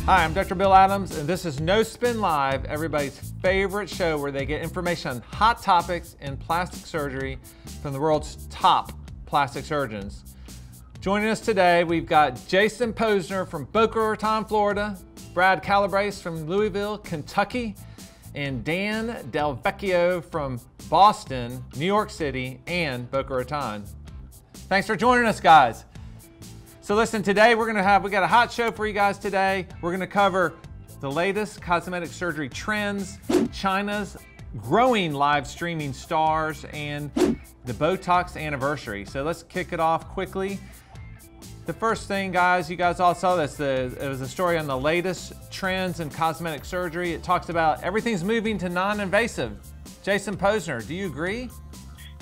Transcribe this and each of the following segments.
Hi, I'm Dr. Bill Adams, and this is No Spin Live, everybody's favorite show where they get information on hot topics in plastic surgery from the world's top plastic surgeons. Joining us today, we've got Jason Posner from Boca Raton, Florida, Brad Calabrese from Louisville, Kentucky, and Dan Del Vecchio from Boston, New York City, and Boca Raton. Thanks for joining us, guys. So listen, today we got a hot show for you guys today. We're gonna cover the latest cosmetic surgery trends, China's growing live streaming stars, and the Botox anniversary. So let's kick it off quickly. The first thing, guys, you guys all saw this. It was a story on the latest trends in cosmetic surgery. It talks about everything's moving to non-invasive. Jason Posner, do you agree?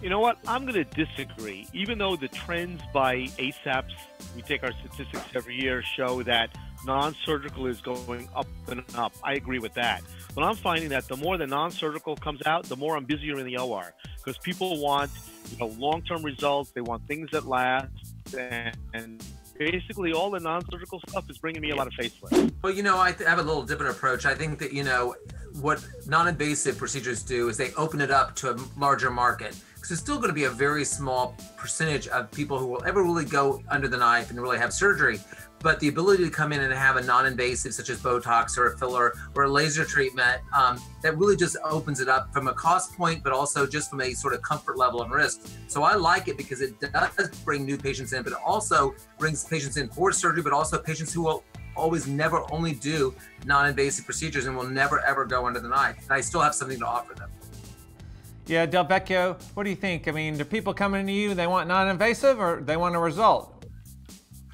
You know what? I'm going to disagree. Even though the trends by ASAPs, we take our statistics every year, show that non-surgical is going up and up. I agree with that. But I'm finding that the more the non-surgical comes out, the more I'm busier in the OR. Because people want, long-term results. They want things that last. And basically all the non-surgical stuff is bringing me a lot of facelifts. Well, I have a little different approach. I think that, what non-invasive procedures do is they open it up to a larger market. Because there's still going to be a very small percentage of people who will ever really go under the knife and really have surgery. But the ability to come in and have a non-invasive, such as Botox or a filler or a laser treatment, that really just opens it up from a cost point, but also just from a sort of comfort level and risk. So I like it because it does bring new patients in, but it also brings patients in for surgery, but also patients who will always never only do non-invasive procedures and will never ever go under the knife. And I still have something to offer them. Yeah, Del Vecchio, what do you think? I mean, do people coming to you, they want non-invasive or they want a result?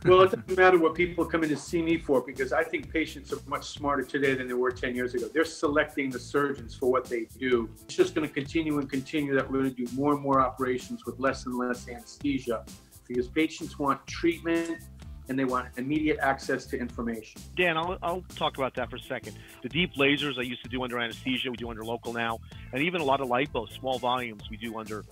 Well, it doesn't matter what people come in to see me for, because I think patients are much smarter today than they were 10 years ago. They're selecting the surgeons for what they do. It's just going to continue and continue that we're going to do more and more operations with less and less anesthesia, because patients want treatment and they want immediate access to information. Dan, I'll talk about that for a second. The deep lasers I used to do under anesthesia, we do under local now, and even a lot of lipo, small volumes, we do under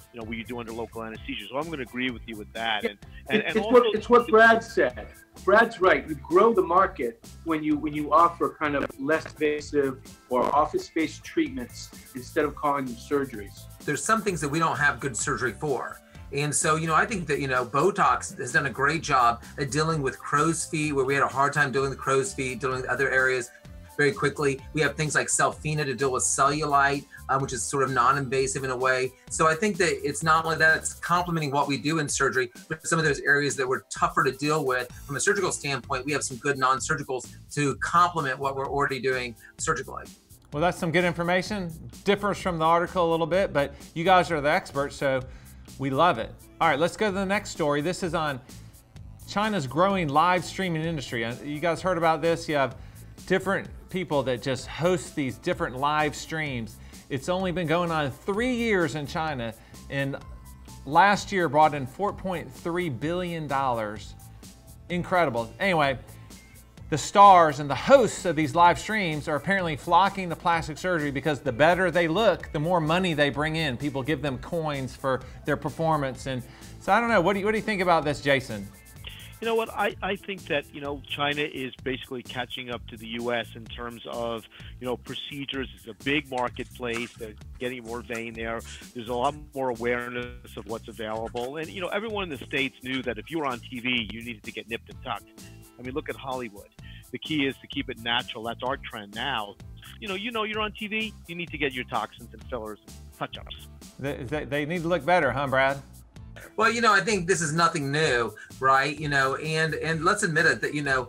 local anesthesia. So I'm going to agree with you with that. It's what Brad said. Brad's right. You grow the market when you offer kind of less invasive or office-based treatments instead of calling them surgeries. There's some things that we don't have good surgery for. And so, I think that, Botox has done a great job at dealing with crow's feet, where we had a hard time dealing with crow's feet, dealing with other areas very quickly. We have things like Selfina to deal with cellulite, which is sort of non-invasive in a way. So I think that it's not only that, it's complementing what we do in surgery, but some of those areas that were tougher to deal with from a surgical standpoint, we have some good non-surgicals to complement what we're already doing surgically. Well, that's some good information. Differs from the article a little bit, but you guys are the experts, so we love it. All right, let's go to the next story. This is on China's growing live streaming industry. You guys heard about this? You have different people that just host these different live streams. It's only been going on 3 years in China, and last year brought in $4.3 billion. Incredible. Anyway, the stars and the hosts of these live streams are apparently flocking to plastic surgery because the better they look, the more money they bring in. People give them coins for their performance. And so I don't know, what do you think about this, Jason? You know what, I think that, China is basically catching up to the U.S. in terms of, procedures. It's a big marketplace. They're getting more vein there. There's a lot more awareness of what's available. And, everyone in the States knew that if you were on TV, you needed to get nipped and tucked. I mean, look at Hollywood. The key is to keep it natural. That's our trend now. You're on TV, you need to get your toxins and fillers and touch-ups. They need to look better, huh, Brad? Well, I think this is nothing new, right? And let's admit it that,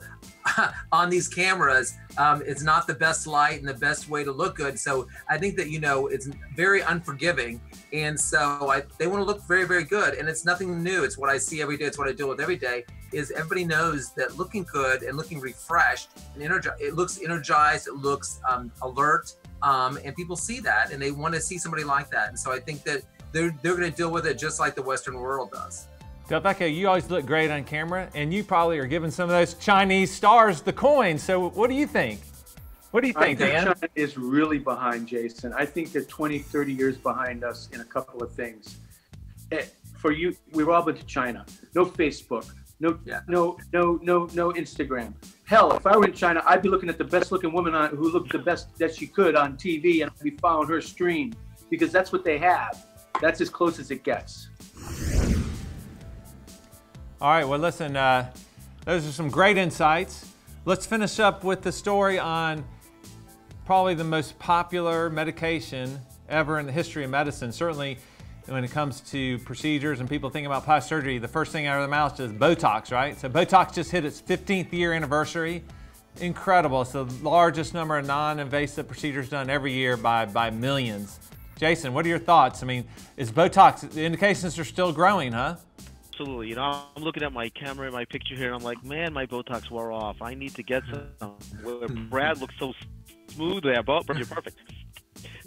on these cameras, it's not the best light and the best way to look good. So I think that, it's very unforgiving. And so they want to look very, very good. And it's nothing new. It's what I see every day. It's what I deal with every day, is everybody knows that looking good and looking refreshed and energized, it looks energized, it looks alert. And people see that and they want to see somebody like that. And so I think that they're going to deal with it just like the Western world does. Del Vecchio, you always look great on camera, and you probably are giving some of those Chinese stars the coin. So what do you think? What do you think, Dan? China is really behind, Jason. I think they're 20, 30 years behind us in a couple of things. For you, we've all been to China. No Facebook, No, Yeah. no Instagram. Hell, if I were in China, I'd be looking at the best looking woman who looked the best that she could on TV, and I'd be following her stream because that's what they have. That's as close as it gets. All right, well, listen, those are some great insights. Let's finish up with the story on probably the most popular medication ever in the history of medicine. Certainly when it comes to procedures and people thinking about plastic surgery, the first thing out of their mouth is Botox, right? So Botox just hit its 15th year anniversary. Incredible. It's the largest number of non-invasive procedures done every year by millions. Jason, what are your thoughts? I mean, is Botox, the indications are still growing, huh? Absolutely. You know, I'm looking at my camera, my picture here, and I'm like, man, my Botox wore off. I need to get some. Brad looks so smooth there, but you're perfect.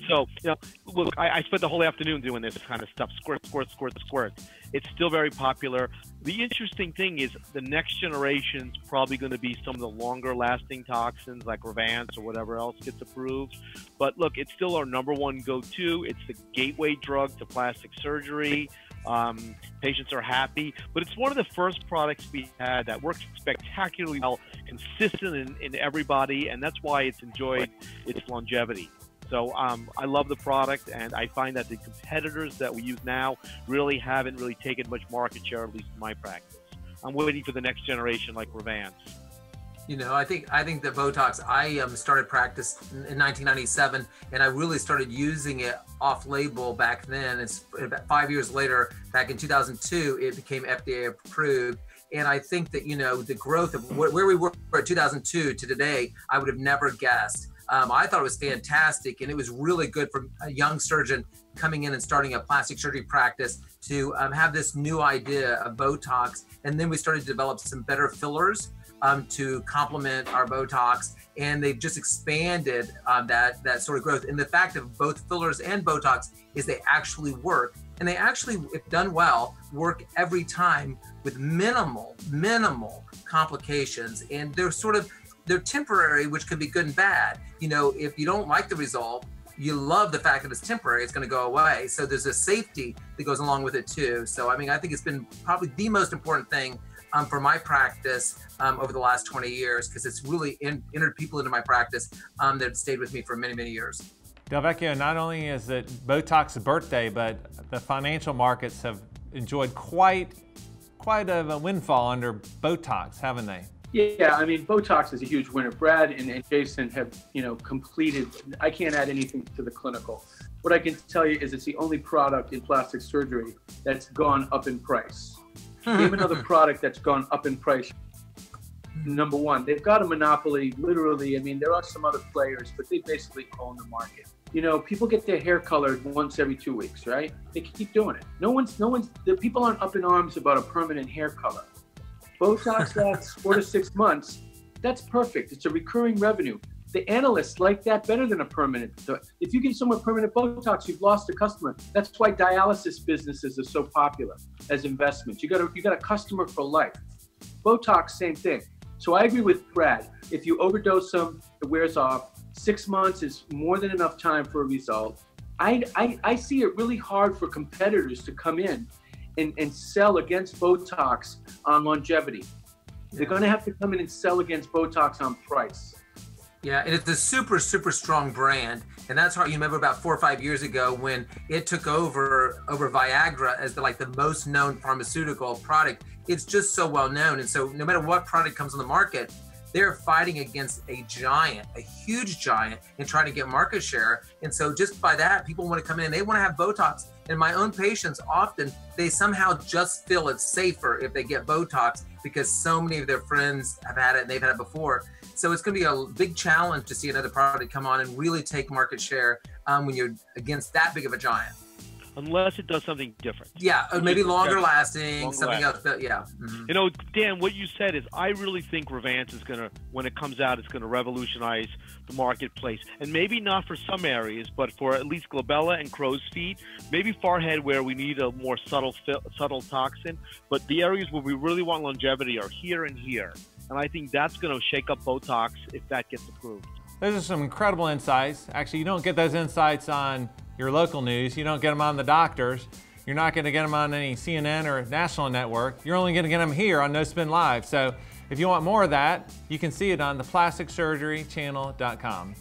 So, you know, look, I spent the whole afternoon doing this kind of stuff, squirt, squirt, squirt, squirt. It's still very popular. The interesting thing is the next generation's probably going to be some of the longer lasting toxins like Revance or whatever else gets approved. But look, it's still our number one go-to. It's the gateway drug to plastic surgery. Patients are happy, but it's one of the first products we had that works spectacularly well, consistent in everybody, and that's why it's enjoyed its longevity. So I love the product, and I find that the competitors that we use now really haven't really taken much market share, at least in my practice. I'm waiting for the next generation like Revance. You know, I think that Botox, I started practice in 1997, and I really started using it off-label back then. It's about 5 years later, back in 2002, it became FDA approved. And I think that, you know, the growth of where we were at 2002 to today, I would have never guessed. I thought it was fantastic, and it was really good for a young surgeon coming in and starting a plastic surgery practice to have this new idea of Botox. And then we started to develop some better fillers to complement our Botox, and they've just expanded that sort of growth. And the fact of both fillers and Botox is they actually work, and they actually, if done well, work every time with minimal complications. And they're temporary, which can be good and bad. You know, if you don't like the result, you love the fact that it's temporary, it's going to go away. So there's a safety that goes along with it too. So I mean, I think it's been probably the most important thing for my practice over the last 20 years, because it's really entered people into my practice that have stayed with me for many, many years. Delvecchio, not only is it Botox's birthday, but the financial markets have enjoyed quite a windfall under Botox, haven't they? Yeah, I mean, Botox is a huge winner. Brad and Jason have, you know, completed. I can't add anything to the clinical. What I can tell you is it's the only product in plastic surgery that's gone up in price. Name another product that's gone up in price. Number one, they've got a monopoly, literally. I mean, there are some other players, but they basically own the market. You know, people get their hair colored once every 2 weeks, right? They keep doing it. The people aren't up in arms about a permanent hair color. Botox lasts 4 to 6 months. That's perfect. It's a recurring revenue. The analysts like that better than a permanent. If you give someone permanent Botox, you've lost a customer. That's why dialysis businesses are so popular as investments. You got a customer for life. Botox, same thing. So I agree with Brad. If you overdose them, it wears off. 6 months is more than enough time for a result. I see it really hard for competitors to come in and sell against Botox on longevity. They're going to have to come in and sell against Botox on price. Yeah, and it's a super strong brand, and that's how you remember about 4 or 5 years ago when it took over Viagra as the most known pharmaceutical product. It's just so well known, and so no matter what product comes on the market, they're fighting against a huge giant, and trying to get market share. And so just by that, people want to come in, they want to have Botox. And my own patients, often, they somehow just feel it's safer if they get Botox because so many of their friends have had it and they've had it before. So it's going to be a big challenge to see another product come on and really take market share when you're against that big of a giant. Unless it does something different. Yeah, maybe longer lasting, something else. But yeah. Mm-hmm. You know, Dan, what you said is I really think Revance is going to, when it comes out, it's going to revolutionize the marketplace. And maybe not for some areas, but for at least glabella and crow's feet, maybe forehead where we need a more subtle toxin. But the areas where we really want longevity are here and here. And I think that's going to shake up Botox if that gets approved. Those are some incredible insights. Actually, you don't get those insights on your local news. You don't get them on the doctors. You're not going to get them on any CNN or national network. You're only going to get them here on No Spin Live. So if you want more of that, you can see it on theplasticsurgerychannel.com.